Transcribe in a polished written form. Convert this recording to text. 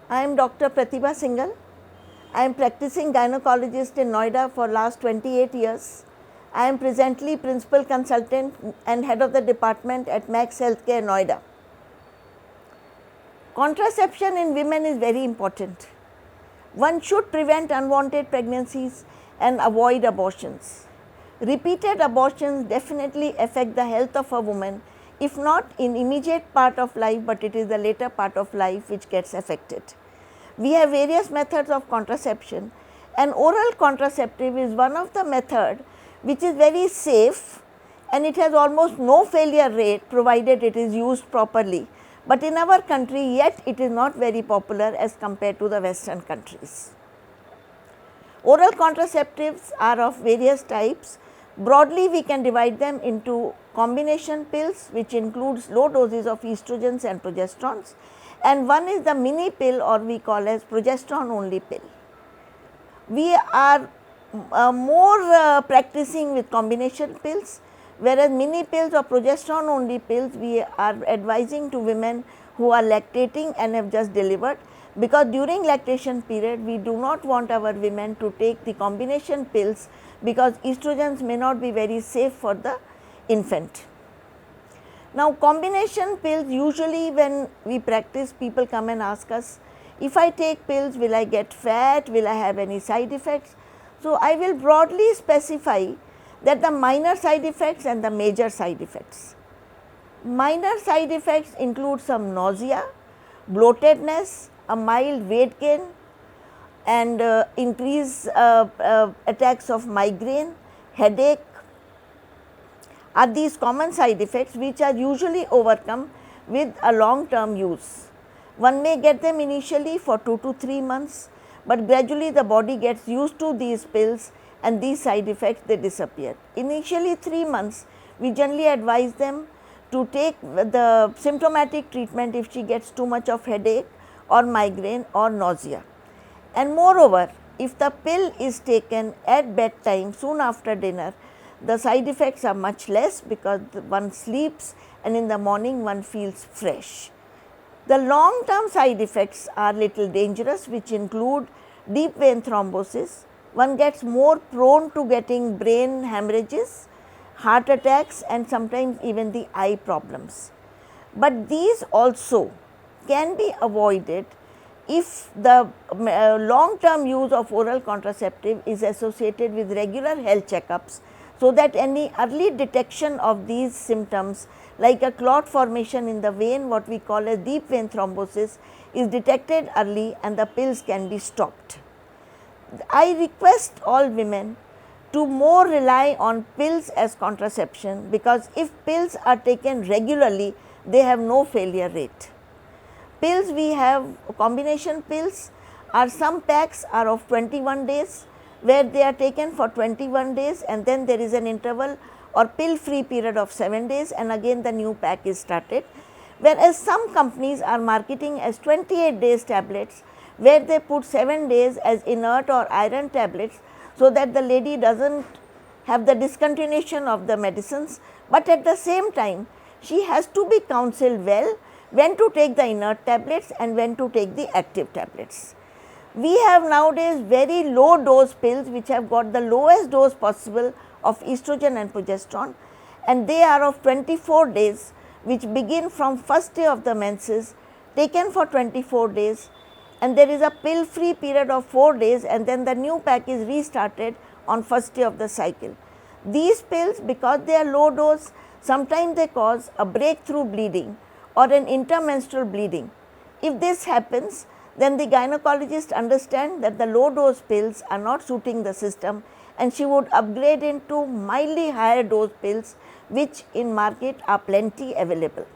I am Dr. Pratibha Singhal. I am practicing gynecologist in Noida for last 28 years. I am presently principal consultant and head of the department at Max Healthcare Noida. Contraception in women is very important. One should prevent unwanted pregnancies and avoid abortions. Repeated abortions definitely affect the health of a woman, if not in immediate part of life, but it is the later part of life which gets affected. We have various methods of contraception, and oral contraceptive is one of the method which is very safe, and it has almost no failure rate provided it is used properly. But in our country yet it is not very popular as compared to the western countries. Oral contraceptives are of various types. Broadly we can divide them into combination pills, which includes low doses of estrogens and progesterones, and one is the mini pill, or we call as progesterone only pill. We are more practicing with combination pills, whereas mini pills or progesterone only pills we are advising to women who are lactating and have just delivered, because during lactation period we do not want our women to take the combination pills, because estrogens may not be very safe for the infant. Now, combination pills, usually when we practice, people come and ask us, if I take pills, will I get fat, will I have any side effects? So, I will broadly specify that the minor side effects and the major side effects. Minor side effects include some nausea, bloatedness, a mild weight gain, and increased attacks of migraine, headache, are these common side effects which are usually overcome with a long term use. One may get them initially for 2 to 3 months, but gradually the body gets used to these pills and these side effects they disappear. Initially 3 months, we generally advise them to take the symptomatic treatment if she gets too much of headache or migraine or nausea. And moreover, if the pill is taken at bedtime soon after dinner, the side effects are much less, because one sleeps and in the morning one feels fresh. The long term side effects are little dangerous, which include deep vein thrombosis. One gets more prone to getting brain hemorrhages, heart attacks, and sometimes even the eye problems. But these also can be avoided if the long term use of oral contraceptive is associated with regular health checkups, so that any early detection of these symptoms like a clot formation in the vein, what we call as deep vein thrombosis, is detected early and the pills can be stopped. I request all women to more rely on pills as contraception, because if pills are taken regularly, they have no failure rate. Pills, we have combination pills, are some packs are of 21 days, where they are taken for 21 days and then there is an interval or pill free period of 7 days, and again the new pack is started. Whereas some companies are marketing as 28 days tablets, where they put 7 days as inert or iron tablets, so that the lady does not have the discontinuation of the medicines, but at the same time she has to be counselled well when to take the inert tablets and when to take the active tablets. We have nowadays very low dose pills which have got the lowest dose possible of estrogen and progesterone, and they are of 24 days, which begin from first day of the menses, taken for 24 days, and there is a pill free period of 4 days, and then the new pack is restarted on first day of the cycle. These pills, because they are low dose, sometimes they cause a breakthrough bleeding or an intermenstrual bleeding. If this happens, then the gynecologist understands that the low dose pills are not suiting the system, and she would upgrade into mildly higher dose pills, which in market are plenty available.